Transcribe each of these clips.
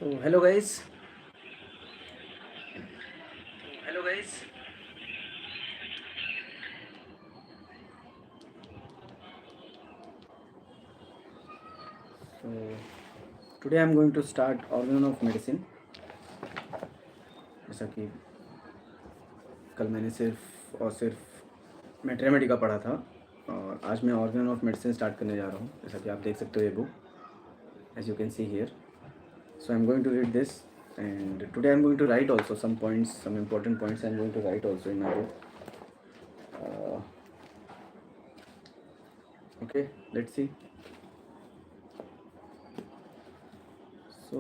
So hello guys. Hello guys. So today I'm going to start organ of medicine. जैसा कि कल मैंने सिर्फ मैथमेटिक्स का पढ़ा था और आज मैं ऑर्गन ऑफ मेडिसिन स्टार्ट करने जा रहा हूँ. जैसा कि आप देख सकते हो ये book, as you can see here. So I'm going to read this, and today I'm going to write also some points, some important points I'm going to write also in my book. Uh, okay, let's see. So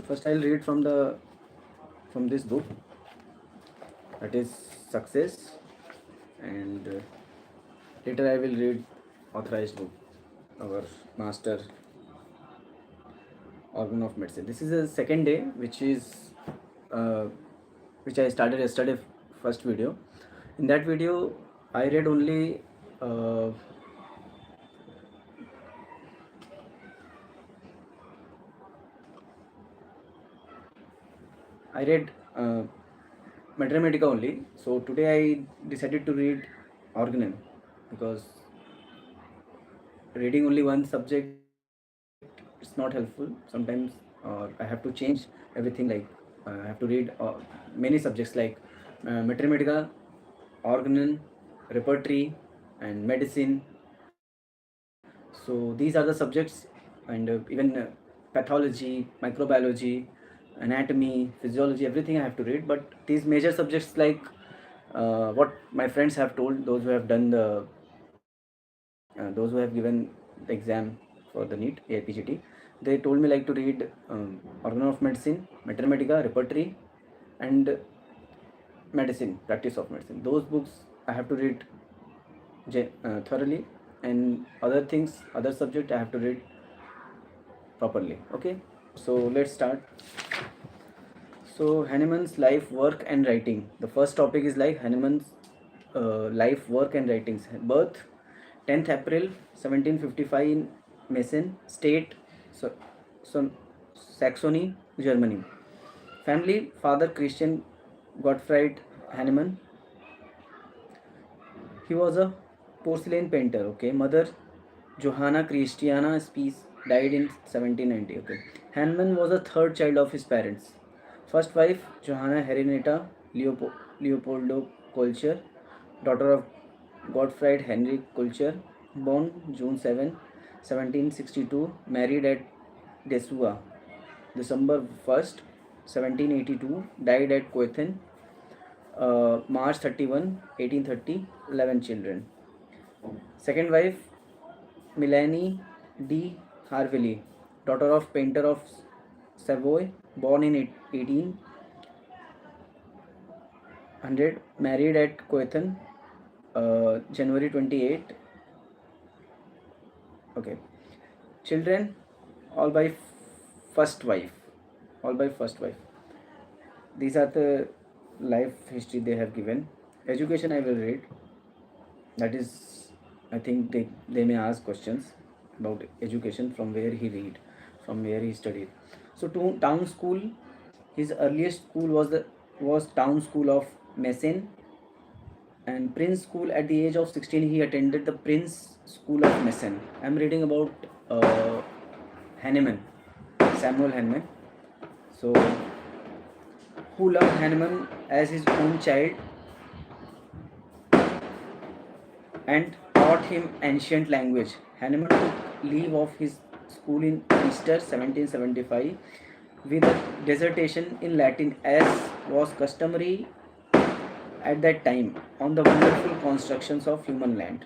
first I'll read from this book, that is Success, and later I will read authorized book, our master organ of medicine. This is the second day, uh, which I started yesterday, first video. In that video, I read only I read Mathematica only. So today I decided to read organon, because reading only one subject is not helpful sometimes, or I have to change everything. Like I have to read many subjects like Mathematica, organon, repertory, and medicine. So these are the subjects, and even pathology, microbiology, anatomy, physiology, everything I have to read. But these major subjects, like what my friends have told, those who have done those who have given the exam for the NEET AIPGT, they told me like to read organ of medicine, mathematica, repertory, and medicine, practice of medicine. Those books I have to read thoroughly, and other things, other subject I have to read properly. Okay, so let's start. So Hahnemann's life, work, and writing. The first topic is like Hahnemann's life, work, and writings. Birth 10th April 1755 in Meissen, State, so, so Saxony, Germany. Family: father Christian Gottfried Hahnemann. He was a porcelain painter. Okay. Mother Johanna Christiana Spies, died in 1790. Okay. Hahnemann was the third child of his parents. First wife Johanna Henrietta Leopoldo Kolcher, daughter of Gottfried Henry Kolcher, born June 7, 1762, married at Dessau, December 1st, 1782, died at Coethen, March 31, 1830, 11 children. Second wife, Melanie de Harville, daughter of painter of Savoy, born in 1800, married at Coethen, January 28. Okay. Children, all by first wife. All by first wife. These are the life history they have given. Education I will read. That is, I think they may ask questions about education, from where he read, from where he studied. So to town school, his earliest school was town school of Meissen, and Prince School. At the age of 16, he attended the Prince School of Meissen. I'm reading about Hahnemann, Samuel Hahnemann. So, who loved Hahnemann as his own child and taught him ancient language. Hahnemann took leave of his school in Easter 1775 with a dissertation in Latin, as was customary at that time, on the wonderful constructions of human land.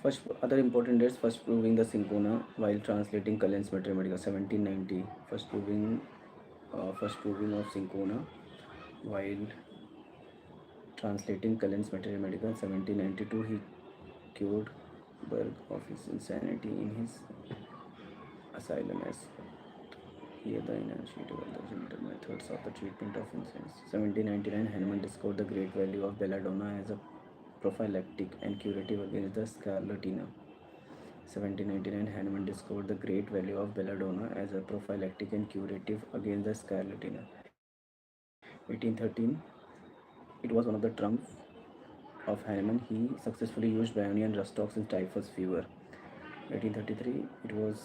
First, other important dates: first proving the cinchona while translating Cullen's Mathematica, 1790. First proving of cinchona while translating Cullen's Mathematica, 1792. He cured Berg of his insanity in his asylum as here the initiative of the gentle methods of the treatment of insane. 1799, Hahnemann discovered the great value of belladonna as a prophylactic and curative against the scarlatina. 1799, Hahnemann discovered the great value of belladonna as a prophylactic and curative against the scarlatina. 1813, it was one of the triumphs of Hahnemann. He successfully used Bayonian Rustox in typhus fever. 1833, it was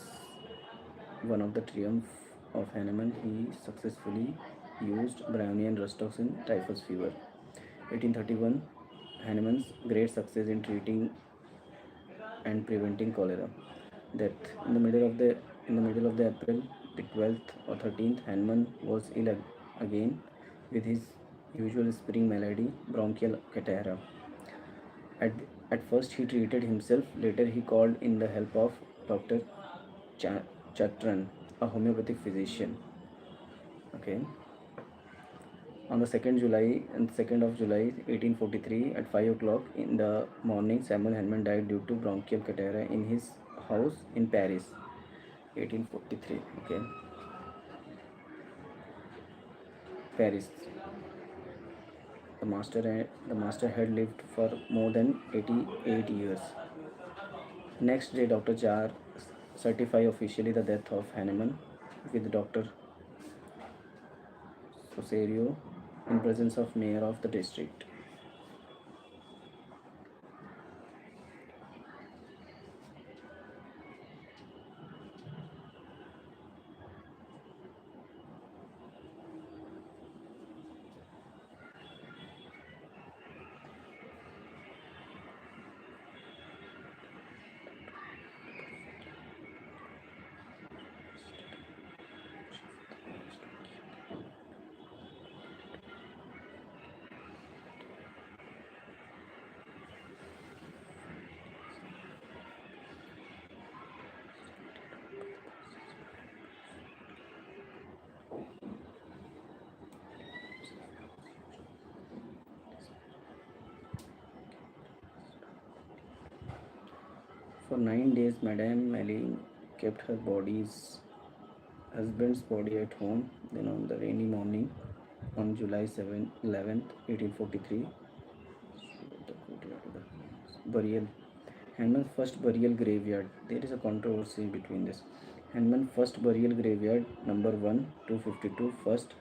one of the triumphs of Hahnemann. He successfully used Brownian Rustox in typhus fever. 1831, Hahnemann's great success in treating and preventing cholera. Death in the middle of the April the 12th or 13th, Hahnemann was ill again with his usual spring malady, bronchial catarrh. At, at first, he treated himself. Later, he called in the help of Dr. Chatran, a homeopathic physician. Okay. On the 2nd of July 1843 at 5 o'clock in the morning, Samuel Hahnemann died due to bronchial catarrh in his house in Paris. 1843. Okay. Paris. The master had lived for more than 88 years. Next day, Dr. Jar certified officially the death of Hahnemann with Dr. Soserio in presence of mayor of the district. For 9 days, Madame Maline kept her husband's body at home. Then, on the rainy morning, on July 11th, 1843, burial. Hanman's first burial graveyard. There is a controversy between this. Hanman first burial graveyard, number 1, 252, first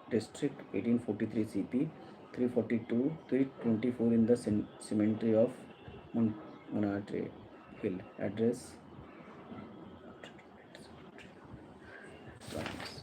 district, 1843 CP, 342, 324 in the cemetery of Montmartre Hill. Address France.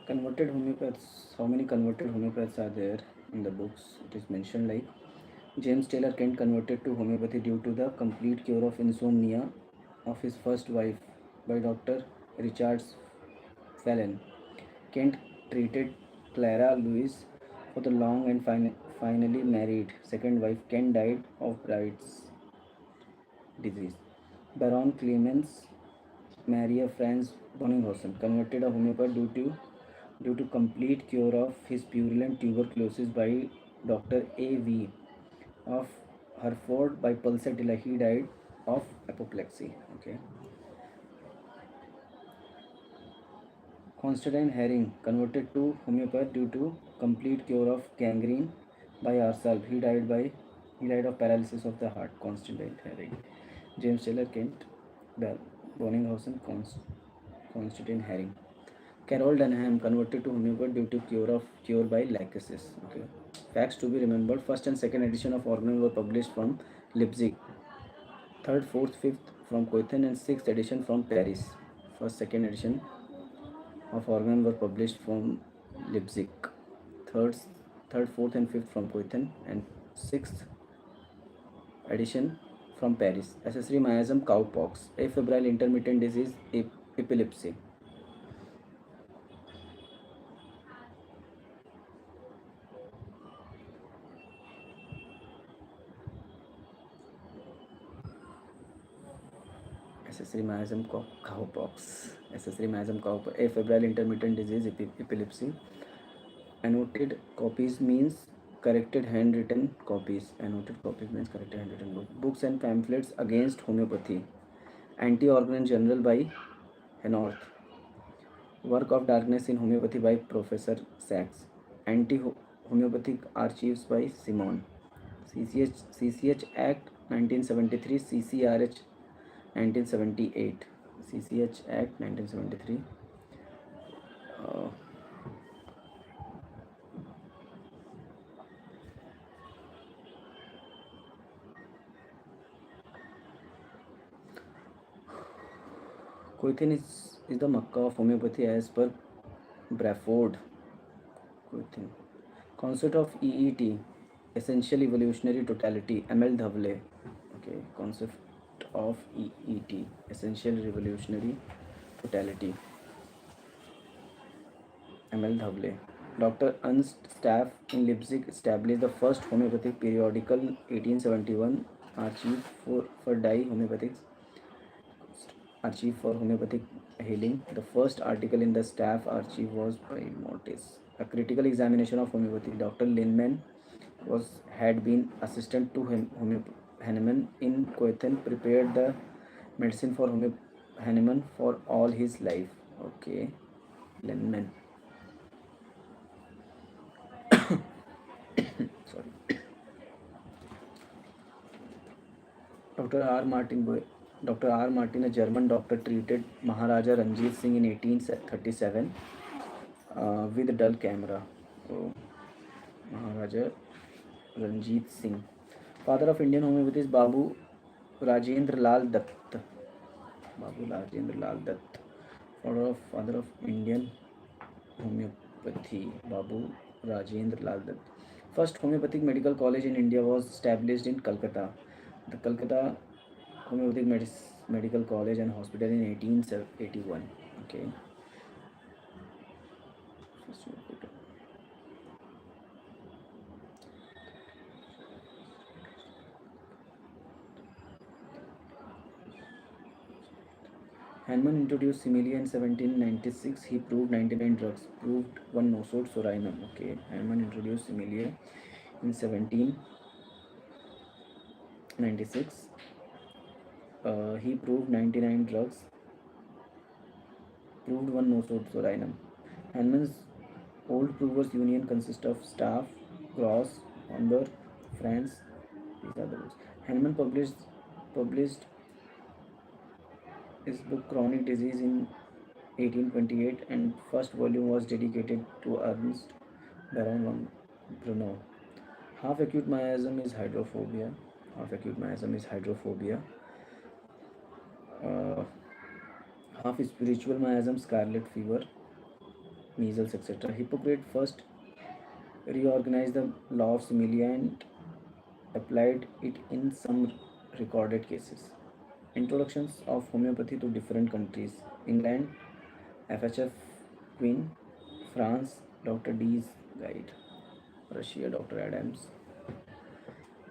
Converted homeopaths. How many converted homeopaths are there in the books? It is mentioned like James Taylor Kent converted to homeopathy due to the complete cure of insomnia of his first wife by Dr. Richard Fallon. Kent treated Clara Lewis for the long and finally married second wife. Kent died of Bright's disease. Baron Clemens Maria Franz Bonninghausen converted a homeopath due to complete cure of his purulent tuberculosis by Dr. A.V. of Hereford by pulsatilla. He died of apoplexy. Okay. Constantine Herring converted to homeopath due to complete cure of gangrene by ourselves. He died of paralysis of the heart. Constantine Herring. James Taylor Kent Bell. Bonninghausen Constantine Herring. Carol Dunham converted to homeopath due to cure by lycosis. Okay. Facts to be remembered. First and second edition of Organon were published from Leipzig. Third, fourth, fifth from Coithen, and sixth edition from Paris. First, second edition of Organon were published from Leipzig. Third, third, fourth, and fifth from Coithen, and sixth edition from Paris. Accessory miasm, cowpox, afebrile intermittent disease, epilepsy. Accessory miasm, cowpox. Accessory miasm, cowpox, afebrile intermittent disease, epilepsy. Annotated copies means corrected handwritten copies. Annotated copies means corrected handwritten books. Books and pamphlets against homeopathy. Anti-Organ General by Henorth. Work of Darkness in Homeopathy by Professor Sachs. Anti-Homeopathic Archives by Simon. CCH Act 1973, CCRH 1978. CCH Act 1973. Uh, Coithin is the Makkah of homeopathy as per Bradford. Coithin. Concept of EET, Essential Evolutionary Totality, ML Dhavle. Okay, concept of EET, Essential Revolutionary Totality, ML Dhavle. Dr. Ernst Staff in Leipzig established the first homeopathic periodical 1871 archive for dye homeopathics archive for homeopathic healing. The first article in the staff archive was by Mortis. A critical examination of homeopathy. Dr. Linman had been assistant to Hahnemann in Coethen, prepared the medicine for Hahnemann for all his life. Okay, Linman. Sorry. Dr. R. Martin Boy. Dr. R. Martin, a German doctor, treated Maharaja Ranjit Singh in 1837 with a dull camera. Oh, Maharaja Ranjit Singh. Father of Indian homeopathy is Babu Rajendra Lal Dutt. Babu Rajendra Lal Dutt. Father of Indian homeopathy, Babu Rajendra Lal Dutt. First homeopathic medical college in India was established in Calcutta. The Calcutta Homeopathic Medical College and Hospital in 1881. Okay. Hahnemann introduced simile in 1796. He proved 99 drugs. Proved one nosode sorinum. Okay. Hahnemann introduced simile in 1796. He proved 99 drugs. Proved one nosode sorinum. Hahnemann's Old Provers Union consists of staff, Gros, Hornberg, France. These are the rules. Hahnemann published his book Chronic Disease in 1828, and first volume was dedicated to Ernst Baron von Brunnow. Half acute miasm is hydrophobia. Half acute miasm is hydrophobia. Uh, Half spiritual miasm, scarlet fever, measles, etc. Hippocrates first reorganized the law of simile and applied it in some recorded cases. Introductions of homeopathy to different countries. England, FHF Queen. France, Dr. D's Guide. Russia, Dr. Adams.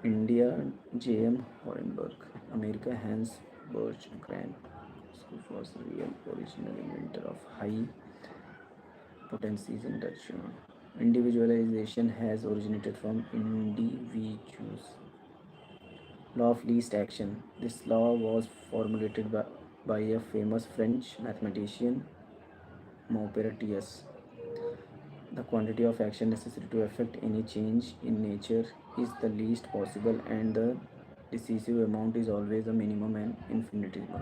India, J.M. Horenberg. America, Hans Birch Grant, who was the real original inventor of high potencies induction. Individualization has originated from individuals. Law of least action. This law was formulated by a famous French mathematician, Maupertuis. The quantity of action necessary to effect any change in nature is the least possible, and the decisive amount is always the minimum and infinitesimal.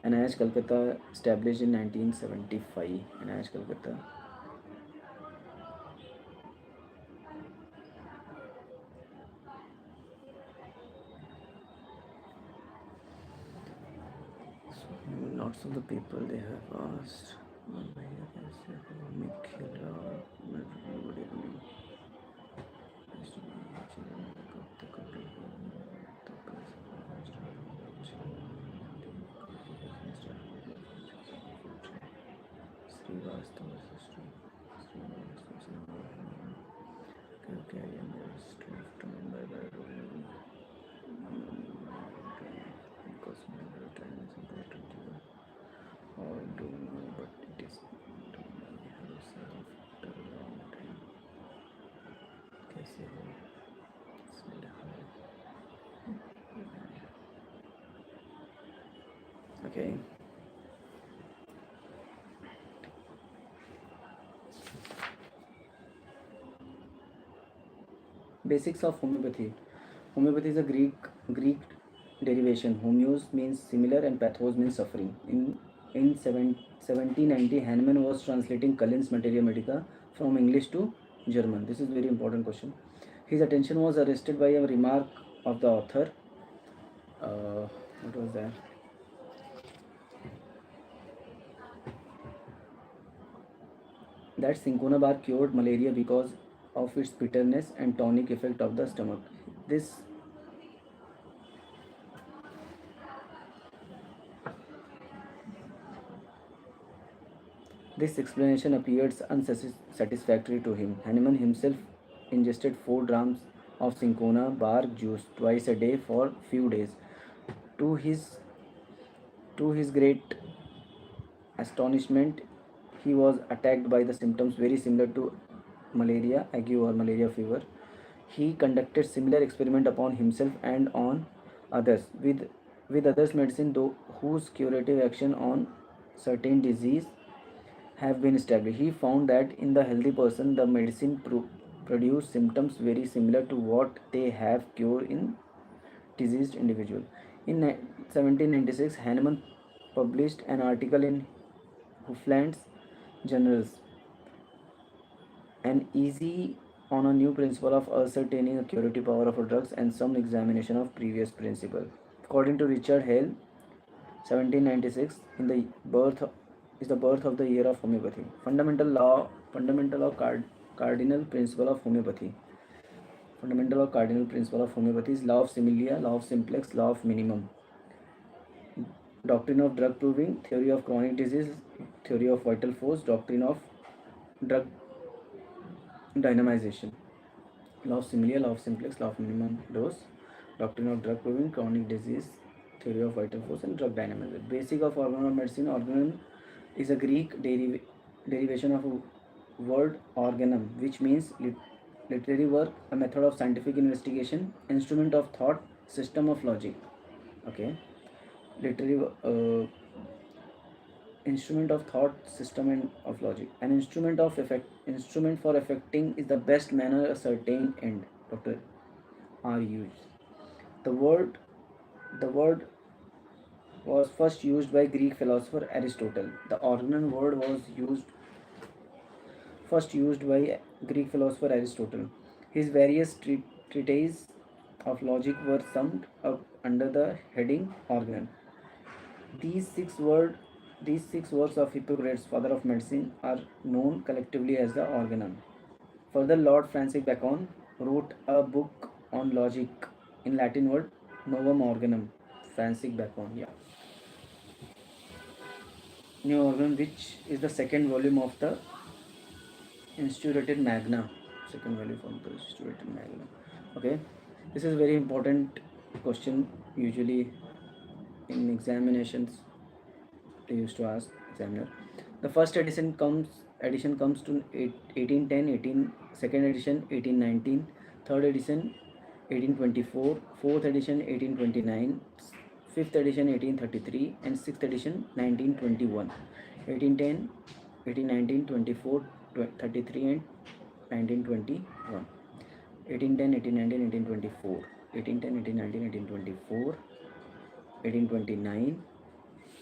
NIH Calcutta, established in 1975. NIH Calcutta. So, lots of the people they have asked. Okay, I am just left on because my time is important to you. All do know, but it is to me yourself after a long time. कैसे हो? Okay. Basics of homeopathy. Homeopathy is a Greek derivation. Homeos means similar and pathos means suffering. In 1790, Hahnemann was translating Cullen's Materia Medica from English to German. This is very important question. His attention was arrested by a remark of the author. What was that? That cinchona bark cured malaria because of its bitterness and tonic effect of the stomach. This This explanation appeared unsatisfactory to him. Hahnemann himself ingested 4 grams of cinchona bark juice twice a day for few days. To his to his great astonishment, he was attacked by the symptoms very similar to malaria, ague or malaria fever. He conducted similar experiment upon himself and on others with others medicine though whose curative action on certain disease have been established. He found that in the healthy person, the medicine produce symptoms very similar to what they have cure in diseased individual. In 1796, Hahnemann published an article in Huffland's Journals, an easy on a new principle of ascertaining the curative power of drugs and some examination of previous principle. According to Richard Hale, 1796 in the birth is the birth of the year of homeopathy. Fundamental or cardinal principle of homeopathy. Fundamental or cardinal principle of homeopathy is law of similia, law of simplex, law of minimum. Doctrine of drug proving, theory of chronic disease, theory of vital force, doctrine of drug dynamization. Law of similia, law of simplex, law of minimum dose, doctrine of drug proving, chronic disease, theory of vital force, and drug dynamism. Basic of organon medicine. Organon is a Greek derivation of a word organum, which means literary work, a method of scientific investigation, instrument of thought, system of logic. Okay, literary instrument of thought, system and of logic. An instrument for effecting is the best manner a certain end. Dr. R. used. The word the word was first used by Greek philosopher Aristotle. The organon word was first used by Greek philosopher Aristotle. His various treatises of logic were summed up under the heading organon. These six word these six works of Hippocrates, father of medicine, are known collectively as the organon. Further, Lord Francis Bacon wrote a book on logic in Latin word Novum Organum. Francis Bacon, yeah. New Organ, which is the second volume of the Instituted Magna. Second volume of the Instituted Magna. Okay, this is very important question. Usually in examinations, they used to ask examiner. The first edition comes to 1810, second edition 1819, third edition 1824, 4th edition 1829, 5th edition 1833, and 6th edition 1921. 1810, 1819, 24, 33, and 1921. 1810, 1819, 1824, 1810, 1819, 1824, 1829,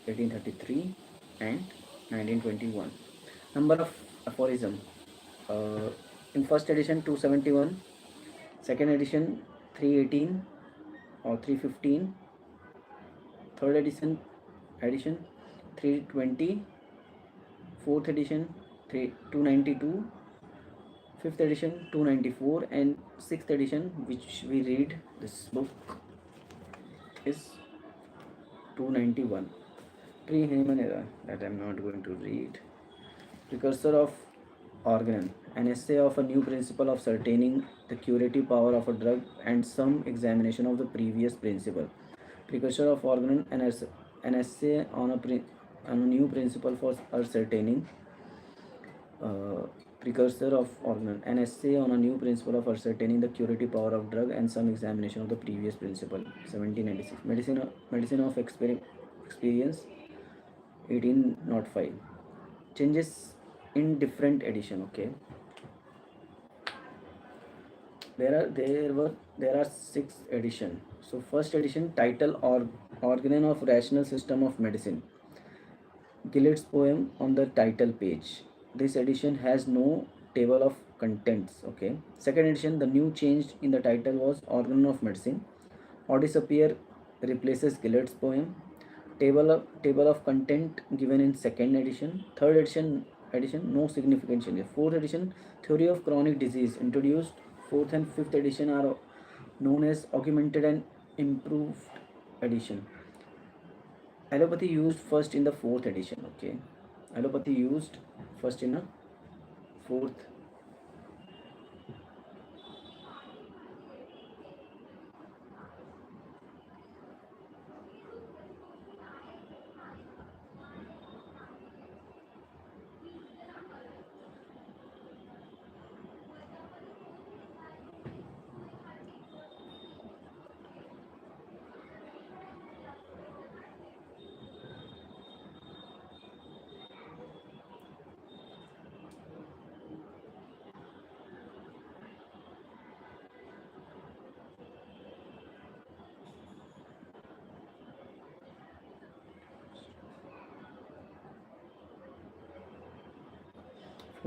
1833, and 1921. Number of aphorism. Uh, in first edition 271, second edition 318 or 315, third edition 320, fourth edition 292, fifth edition 294, and sixth edition which we read this book is 291. Pre-Heyman era that I'm not going to read. Precursor of organon, an essay of a new principle of ascertaining the curative power of a drug and some examination of the previous principle. Precursor of organon, an essay on a new principle for ascertaining. Uh, Precursor of organon, an essay on a new principle of ascertaining the curative power of drug and some examination of the previous principle. 1796. Medicine of experience. 1805. Changes in different edition. Okay, there are six edition. So first edition title or organon of rational system of medicine. Gillet's poem on the title page. This edition has no table of contents. Okay. Second edition, the new change in the title was organon of medicine. Odyssey appear replaces Gillet's poem. Table of content given in second edition. Third edition no significant changes. Fourth edition, theory of chronic disease introduced. Fourth and fifth edition are known as augmented and improved edition. Allopathy used first in the fourth edition. Okay, allopathy used first in a fourth.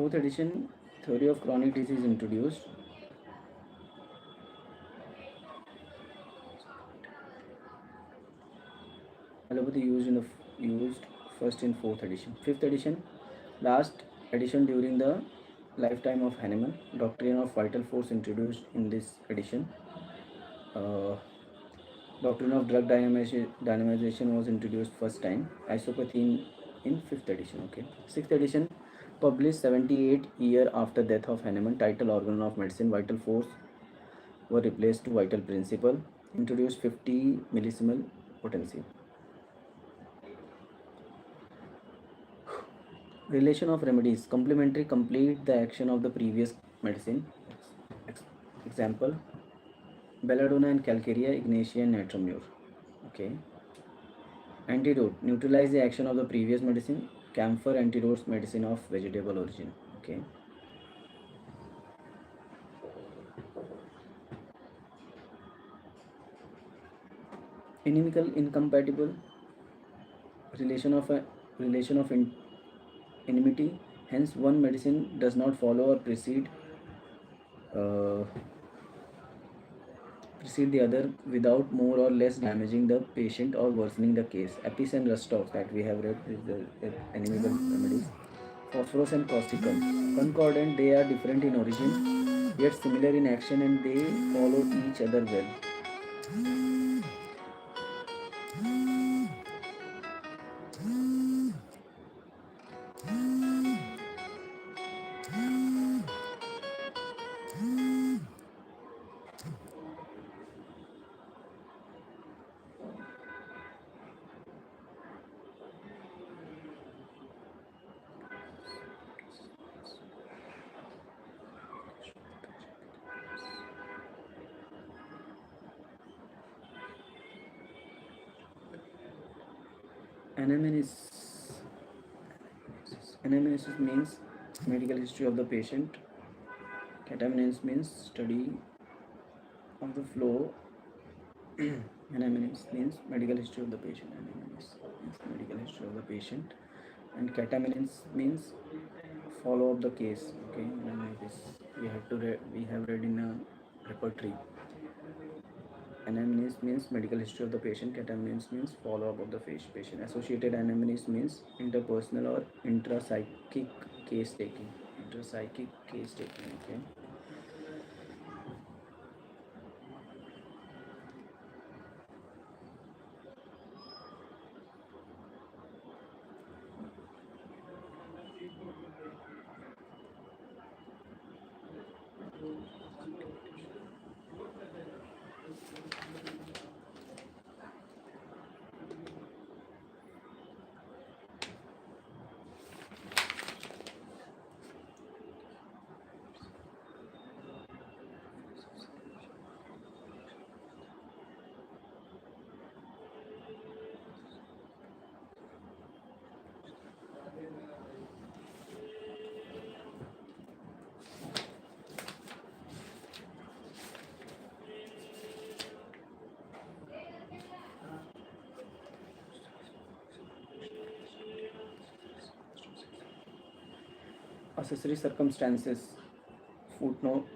Fourth edition, theory of chronic disease introduced. Allopathy used first in fourth edition. Fifth edition, last edition during the lifetime of Hahnemann. Doctrine of vital force introduced in this edition. Uh, Doctrine of drug dynamization was introduced first time. Isopathy in fifth edition. Okay. Sixth edition, published 78 year after death of Hahnemann. Title organ of medicine. Vital force were replaced to vital principle. Introduced 50 millisimal potency. Relation of remedies. Complementary complete the action of the previous medicine. Example, belladonna and calcarea, ignatia and natramure. Okay. Antidote. Neutralize the action of the previous medicine. Camphor antidotes medicine of vegetable origin. Okay. Inimical incompatible. Relation of enmity. Hence, one medicine does not follow or uh, precede the other without more or less damaging the patient or worsening the case. Apis and Rostov that we have read is the inimical remedies. Phosphorus and causticum. Concordant, they are different in origin, yet similar in action, and they follow each other well. Anamnesis. Anamnesis means medical history of the patient. Catamines means study of the flow. Anamnesis means medical history of the patient. Anamnesis means medical history of the patient. And catamines means follow up the case. Okay, anamnesis. We have read in a repertory. Anamnesis means medical history of the patient. Catamines means follow up of the patient. Associated anamnesis means interpersonal or intrapsychic case taking. Intrapsychic case taking. Okay. Accessory circumstances. Footnote.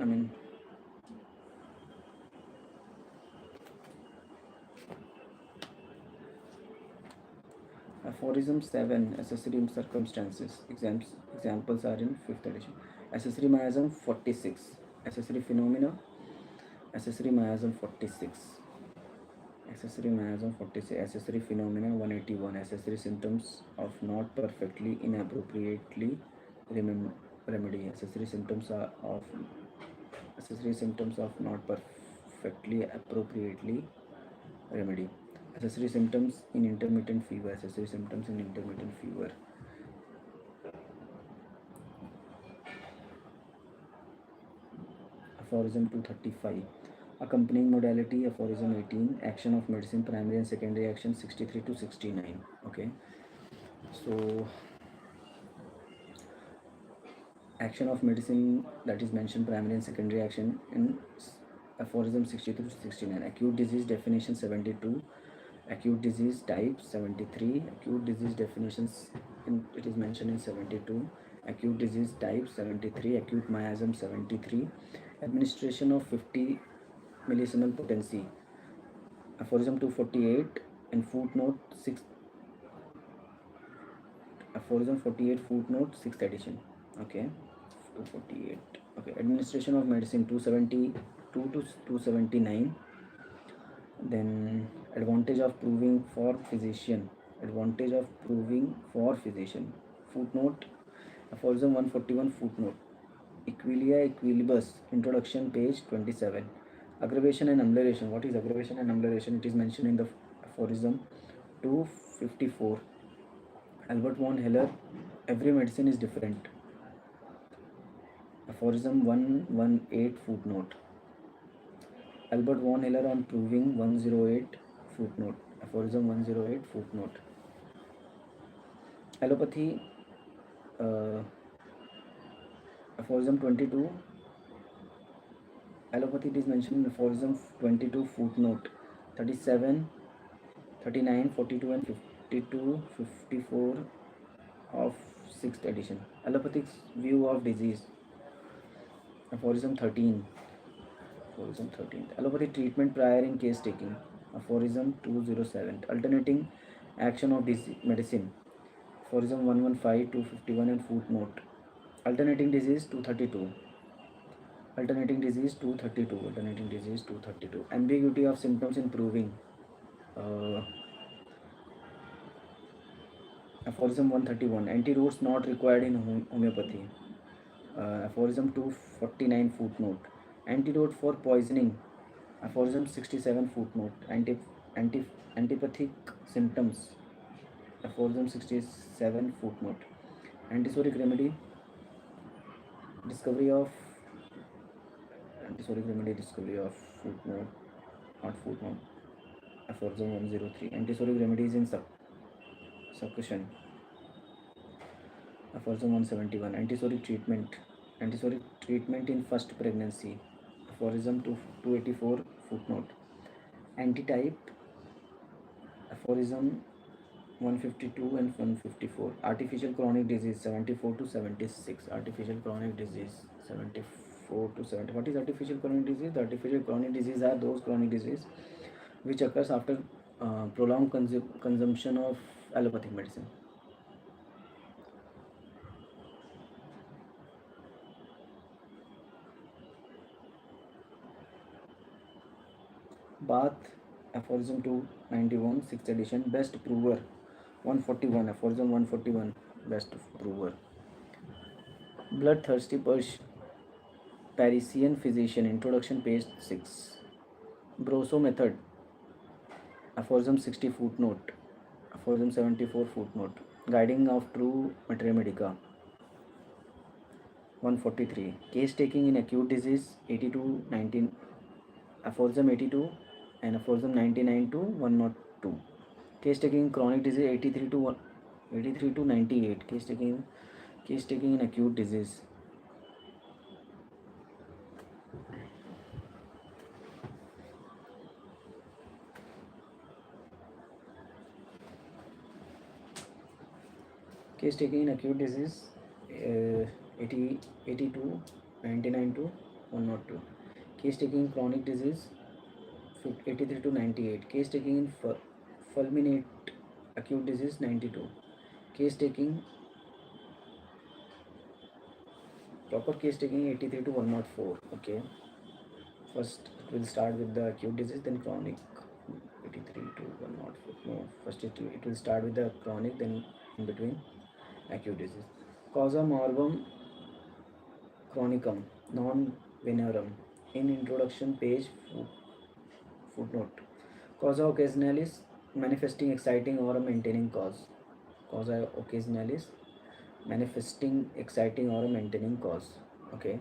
Aphorism 7. Accessory circumstances. Examples are in 5th edition. Accessory miasm 46. Accessory phenomena. Accessory miasm 46. Accessory miasm 46. Accessory phenomena 181. Accessory symptoms of not perfectly inappropriately remedy. Accessory symptoms of not perfectly appropriately remedy. Accessory symptoms in intermittent fever. Accessory symptoms in intermittent fever. Aphorism 235. Accompanying modality. Aphorism 18. Action of medicine, primary and secondary action 63 to 69. Okay. So action of medicine, that is mentioned primary and secondary action in aphorism 63 to 69. Acute disease definition 72. Acute disease type 73. Acute disease definitions it is mentioned in 72. Acute disease type 73. Acute miasm 73. Administration of 50 millisiemental potency. Aphorism 248 and footnote 6. Aphorism 48 footnote 6th edition. Okay. 248. Okay. Administration of medicine 272 to 279. Then advantage of proving for physician. Advantage of proving for physician. Footnote. Aphorism 141 footnote. Equilia equilibus. Introduction page 27. Aggravation and amelioration. What is aggravation and amelioration? It is mentioned in the aphorism 254. Albert von Heller. Every medicine is different. Aphorism 118 footnote. Albert von Heller on proving 108 footnote. Aphorism 108 footnote. Allopathy. Aphorism 22. Allopathy is mentioned in aphorism 22 footnote 37, 39, 42 and 52, 54 of 6th edition. Allopathic view of disease. Aphorism 13. Aphorism 13. Allopathic treatment prior in case taking. Aphorism 207. Alternating action of medicine. Aphorism 115, 251 and footnote. Alternating disease 232. Alternating disease 232. Alternating disease 232. Ambiguity of symptoms in proving. Aphorism 131. Antidotes not required in homeopathy. Aphorism 249 footnote. Antidote for poisoning. Aphorism 67 footnote. Antipathic symptoms. Aphorism 67 footnote. Antisoric remedy. Discovery of footnote, not footnote. Aphorism 103. Antisoric remedies in succussion. Aphorism 171. Antisoric treatment in first pregnancy. Aphorism 284 footnote. Antitype. Aphorism 152 and 154. Artificial chronic disease 74 to 76. Artificial chronic disease 74 to 70. What is artificial chronic disease? The artificial chronic disease are those chronic disease which occurs after prolonged consumption of allopathic medicine. Bath, aphorism 291, 6th edition, best prover 141, aphorism 141, best prover. Bloodthirsty Parisian physician, introduction, page 6. Broso method, aphorism 60 footnote, aphorism 74 footnote. Guiding of true materia medica 143. Case taking in acute disease 82 19, aphorism 82 and aphorism 99 to 102. Case taking in chronic disease 83 to 98. Case taking in acute disease. Case taking in acute disease 82 99 to 102. Case taking in chronic disease 83 to 98. Case taking in fulminant acute disease 92. Case taking proper case taking 83 to 104. Okay, first it will start with the acute disease, then chronic. 83 to 104. No, first it will start with the chronic, then in between acute disease. Causa morbum chronicum non venerum. In introduction, page footnote. Causa occasionalis, manifesting, exciting, or a maintaining cause. Causa occasionalis, manifesting, exciting, or a maintaining cause. Okay.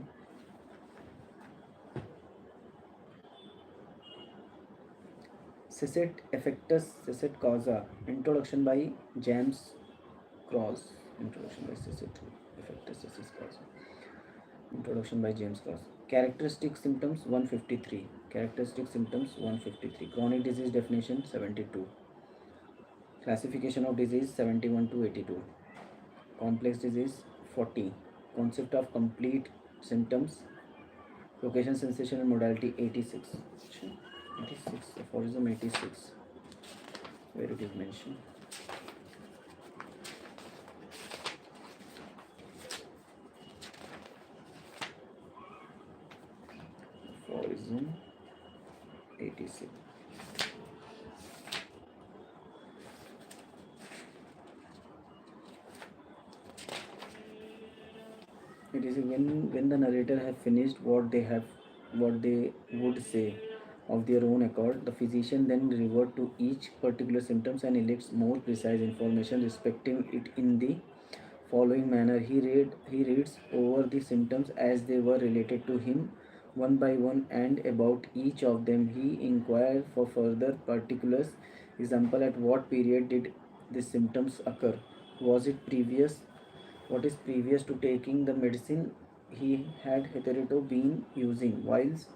Cecit effectus, cecit causa. Introduction by James Cross. Introduction by cecit effectus, cecit causa. Introduction by James Cross. Characteristic symptoms 153. Characteristic symptoms 153. Chronic disease definition 72. Classification of disease 71 to 82. Complex disease 40. Concept of complete symptoms. Location, sensation, and modality 86. 86. Aphorism 86. Where it is mentioned. Aphorism 86. It is when the narrator have finished what they would say of their own accord, the physician then revert to each particular symptoms and elicits more precise information respecting it in the following manner. He reads over the symptoms as they were related to him one by one, and about each of them he inquired for further particulars. Example, at what period did the symptoms occur? Was it previous? What is previous to taking the medicine he had hitherto been using whilst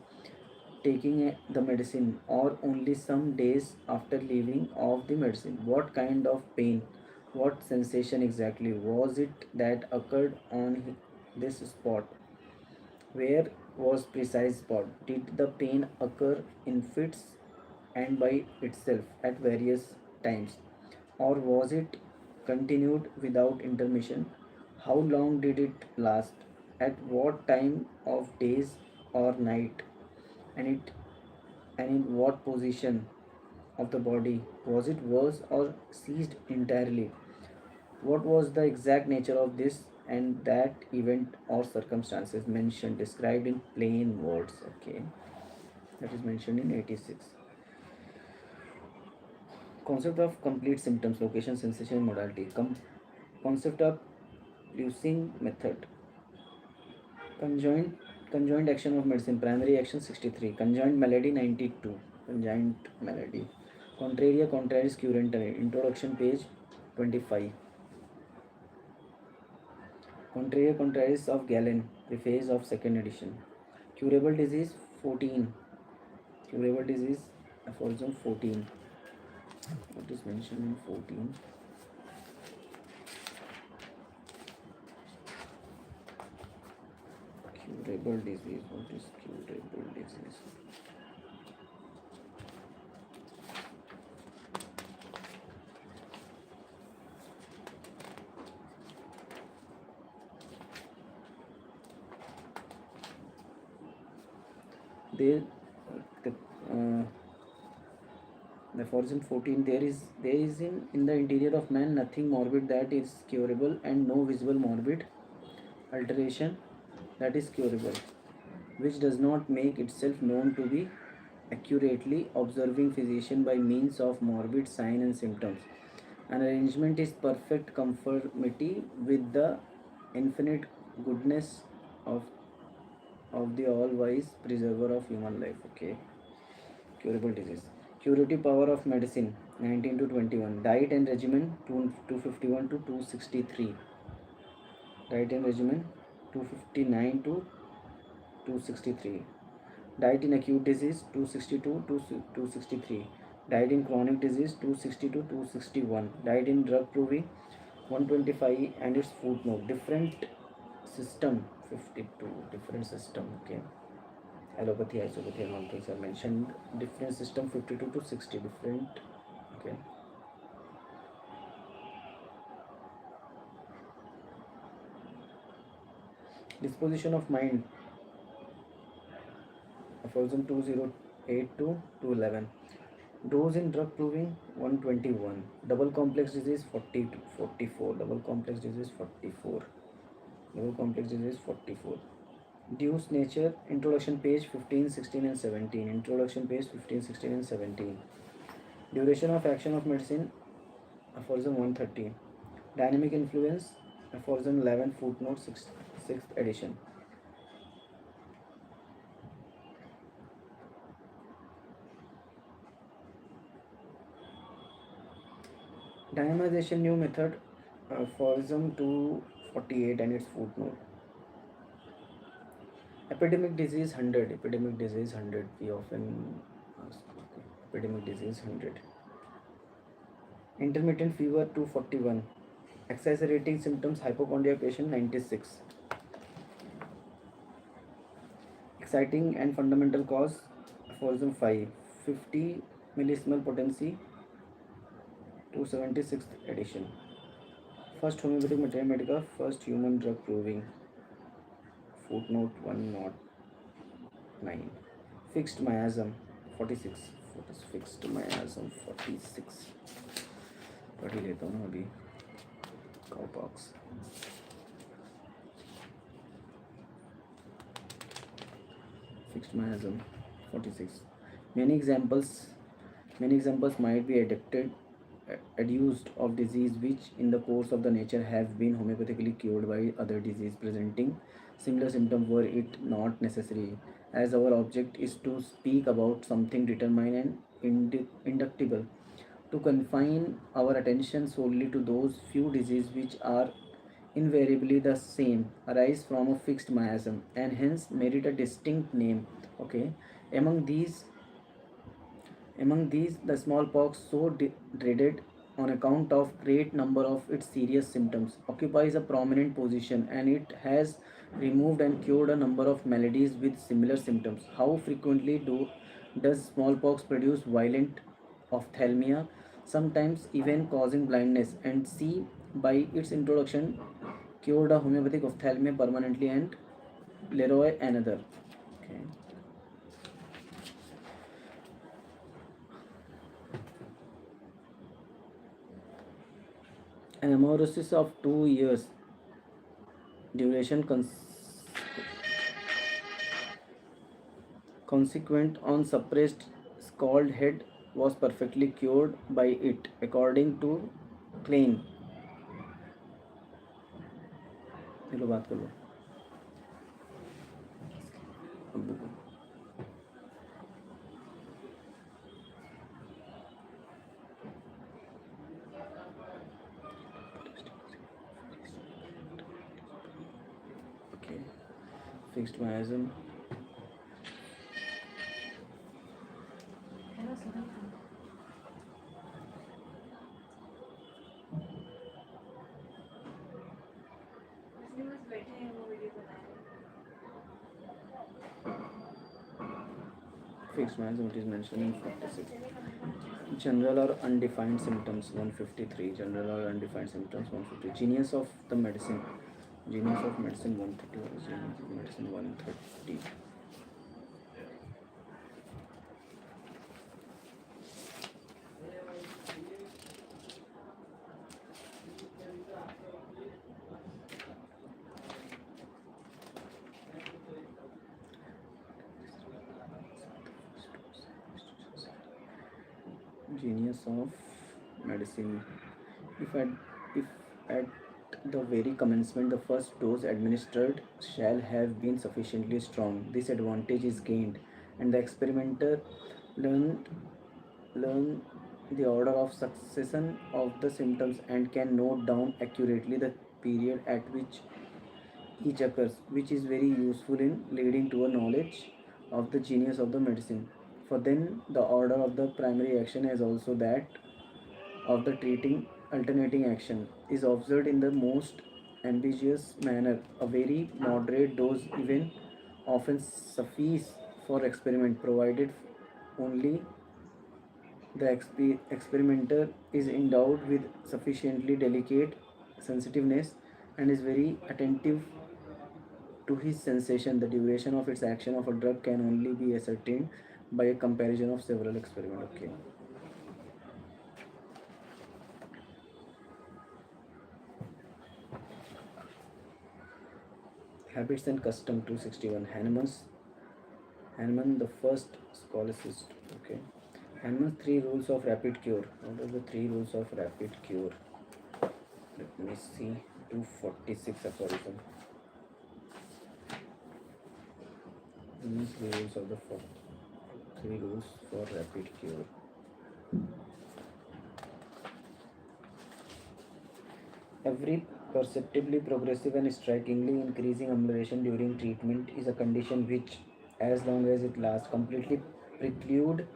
taking the medicine, or only some days after leaving off the medicine? What kind of pain, what sensation exactly was it that occurred on this spot? Where was precise spot? Did the pain occur in fits and by itself at various times, or was it continued without intermission? How long did it last? At what time of days or night? And it and in what position of the body? Was it worse or ceased entirely? What was the exact nature of this and that event or circumstances mentioned, described in plain words? Okay, that is mentioned in 86. Concept of complete symptoms, location, sensation, modality. Concept of using method. Conjoined action of medicine, primary action 63. Conjoined malady 92. Conjoined malady. Contraria contraris currentary. Introduction, page 25. Contrary Contraries of Galen, preface of second edition. Curable disease 14. Curable disease aphorism 14. What is mentioned in 14? Curable disease. What is curable disease? There, uh, the aphorism 14. There is in the interior of man nothing morbid that is curable, and no visible morbid alteration that is curable, which does not make itself known to be accurately observing physician by means of morbid sign and symptoms. An arrangement is perfect conformity with the infinite goodness of the all-wise preserver of human life. Okay, curable disease. Curative power of medicine 19 to 21. Diet and regimen 251 to 263. Diet and regimen 259 to 263. Died in acute disease 262 to 263. Died in chronic disease 262 to 261. Died in drug proving 125 and its footnote. Different system 52. Different system. Okay. Allopathy, isopathy, and all things are mentioned. Different system 52 to 60. Different. Okay. Disposition of mind. Aphorism 208 to 211. Dose in drug proving 121. Double complex disease 40 to 44. Double complex disease 44. Double complex disease 44. Deuce nature introduction page 15, 16 and 17. Introduction page 15, 16 and 17. Duration of action of medicine aphorism 130. Dynamic influence aphorism 11 footnote 6th edition. Dynamization new method aphorism 248 and its footnote. Epidemic disease 100. Epidemic disease 100. We often ask. Okay. Epidemic disease 100. Intermittent fever 241. Exacerbating symptoms hypochondria patient 96. Exciting and fundamental cause aphorism 5. 50 millisimal potency 276th edition. First homeopathic mathematica, first human drug proving footnote 109. Fixed miasm 46. What is fixed miasm 46? पढ़ ही लेता हूँ ना अभी. Cowpox. Fixed miasm 46. Many examples might be adduced of disease which in the course of the nature have been homeopathically cured by other disease presenting similar symptoms were it not necessary, as our object is to speak about something determined and inductible, to confine our attention solely to those few diseases which are invariably the same, arise from a fixed miasm, and hence merit a distinct name. Okay, among these the smallpox, so dreaded on account of great number of its serious symptoms, occupies a prominent position, and it has removed and cured a number of maladies with similar symptoms. How frequently does smallpox produce violent ophthalmia, sometimes even causing blindness, and see by its introduction cured a homeopathic ophthalmia permanently and Leroy another. Okay. An amaurosis of 2 years duration consequent on suppressed scald head was perfectly cured by it, according to claim. चलो बात कर लो अब्बू को. fixed miasm. Fixed miasm, it is mentioned in 46. General or undefined symptoms 153. General or undefined symptoms 150. Genius of the medicine. Genius of medicine 130. Genius of medicine 130. Genius of medicine. If at, if at the very commencement the first dose administered shall have been sufficiently strong, this advantage is gained, and the experimenter learned learn the order of succession of the symptoms and can note down accurately the period at which each occurs, which is very useful in leading to a knowledge of the genius of the medicine. For then, the order of the primary action as also that of the treating alternating action is observed in the most ambiguous manner. A very moderate dose even often suffice for experiment, provided only the experimenter is endowed with sufficiently delicate sensitiveness and is very attentive to his sensation. The duration of its action of a drug can only be ascertained by a comparison of several experiments. Okay. Habits and custom 261. Hahnemann, the first scholarist. Okay. Hahnemann's three rules of rapid cure. What are the three rules of rapid cure? Let me see. 246 aphorism. Three rules of the three rules for rapid cure. Every perceptibly progressive and strikingly increasing amelioration during treatment is a condition which, as long as it lasts, completely preclude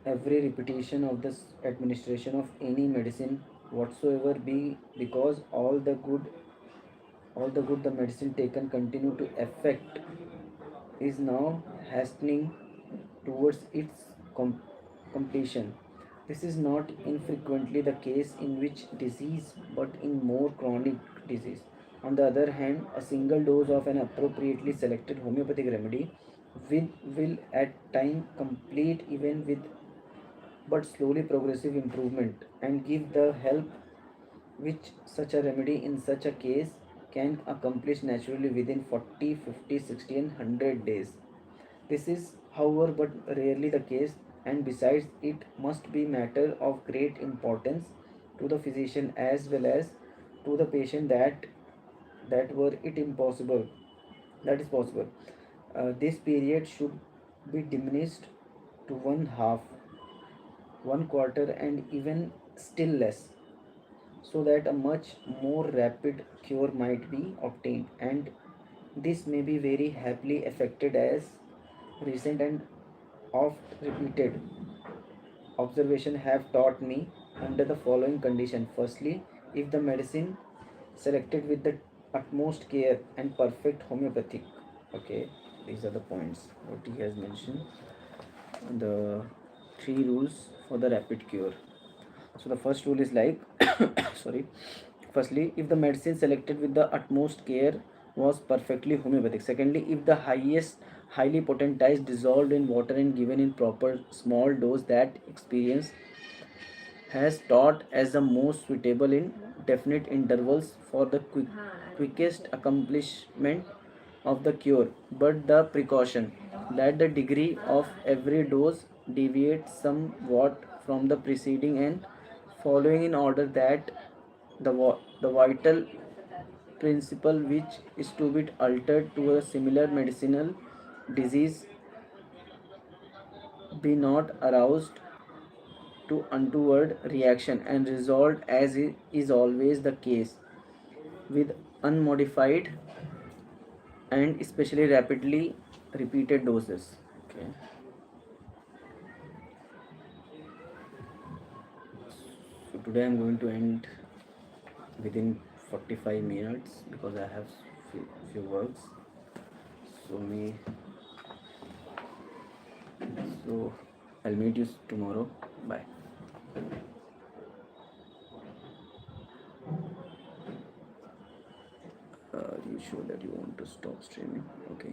every repetition of the administration of any medicine whatsoever, be because all the good the medicine taken continue to effect is now hastening towards its completion. This is not infrequently the case in which disease, but in more chronic disease. On the other hand, a single dose of an appropriately selected homeopathic remedy will at time complete even with but slowly progressive improvement and give the help which such a remedy in such a case can accomplish naturally within 40, 50, 60 and 100 days. This is, however, but rarely the case, and besides, it must be matter of great importance to the physician as well as to the patient that were it impossible that is possible. This period should be diminished to one half, one quarter, and even still less, so that a much more rapid cure might be obtained, and this may be very happily effected as recent and oft repeated observation have taught me under the following condition. Firstly, if the medicine selected with the utmost care and perfect homeopathic. Okay, these are the points what he has mentioned, the three rules for the rapid cure. So the first rule is like sorry. Firstly, if the medicine selected with the utmost care was perfectly homeopathic. Secondly, if the highly potentized dissolved in water and given in proper small dose, that experience has taught as the most suitable in definite intervals for the quickest accomplishment of the cure, but the precaution that the degree of every dose deviates somewhat from the preceding and following in order that the vital principle which is to be altered to a similar medicinal disease be not aroused to untoward reaction and resolved as is always the case with unmodified and especially rapidly repeated doses. Okay. So today I'm going to end within 45 minutes because I have few works. So me so I'll meet you tomorrow. Bye. You show that you want to stop streaming. Okay.